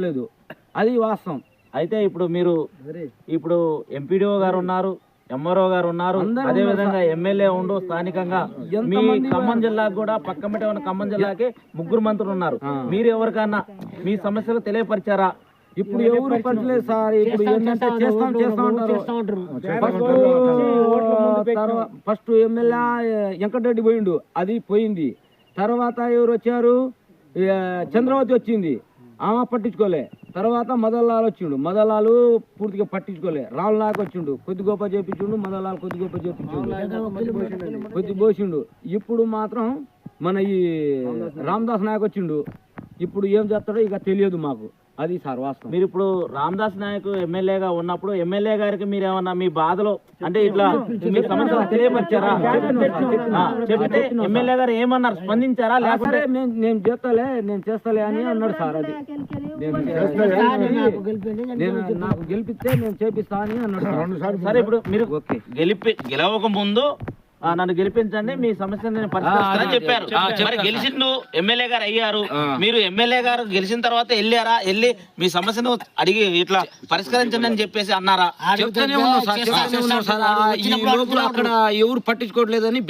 లేదు, అది వాస్తవం. అయితే ఇప్పుడు మీరు ఎంపీడీఓ గారు ఉన్నారు, ఎంఆర్ఓ గారు ఉన్నారు, అదే విధంగా ఎమ్మెల్యే ఉండు, స్థానికంగా మీ ఖమ్మం జిల్లాకు కూడా పక్కమటే ఉన్న ఖమ్మం జిల్లాకి 3 మంత్రులు ఉన్నారు. మీరు ఎవరికన్నా మీ సమస్యలు తెలియపరిచారా? ఇప్పుడు ఎవరు పట్టలేదు సార్. ఇప్పుడు ఏంటంటే చేస్తాం ఫస్ట్ ఎమ్మెల్యే వెంకటరెడ్డి పోయిండు, అది పోయింది. తర్వాత ఎవరు వచ్చారు, చంద్రవతి వచ్చింది, ఆమె పట్టించుకోలే. తర్వాత మదన్లాల్ వచ్చిండు, మదన్లాల్ పూర్తిగా పట్టించుకోలే. రాముల నాయక్ వచ్చిండు, కొద్ది గొప్ప చేపించిండు, మదన్లాల్ కొద్ది గొప్ప చేపించిండు, కొద్ది పోసిండు. ఇప్పుడు మాత్రం మన ఈ రామదాస్ నాయక్ వచ్చిండు, ఇప్పుడు ఏం చేస్తాడో ఇక తెలియదు మాకు, అది సార్ వాస్తవం. మీరు ఇప్పుడు రామదాస్ నాయక్ ఎమ్మెల్యేగా ఉన్నప్పుడు ఎమ్మెల్యే గారికి మీరు ఏమన్నా మీ బాధలో అంటే ఇట్లా మీ సమస్యలు తెలియపరిచారా? చెప్తే ఎమ్మెల్యే గారు ఏమన్నారు, స్పందించారా? లేకపోతే నేను చేస్తలే అని అన్నాడు సార్. అది నాకు గెలిపిస్తే నేను చేపిస్తా అని అన్నాడు. సరే, ఇప్పుడు మీరు గెలవక ముందు నన్ను గెలిపించండి, మీ సమస్యను నేను పరిష్కరిస్తానని చెప్పారు. మరి గెలిచిండు, ఎమ్మెల్యే గారు అయ్యారు. మీరు ఎమ్మెల్యే గారు గెలిచిన తర్వాత వెళ్ళారా? వెళ్ళి మీ సమస్యను అడిగి ఇట్లా పరిష్కరించండి అని చెప్పేసి అన్నారా? చెప్తానే ఉన్నాం సార్, అక్కడ ఎవరు పట్టించుకోవట్లేదని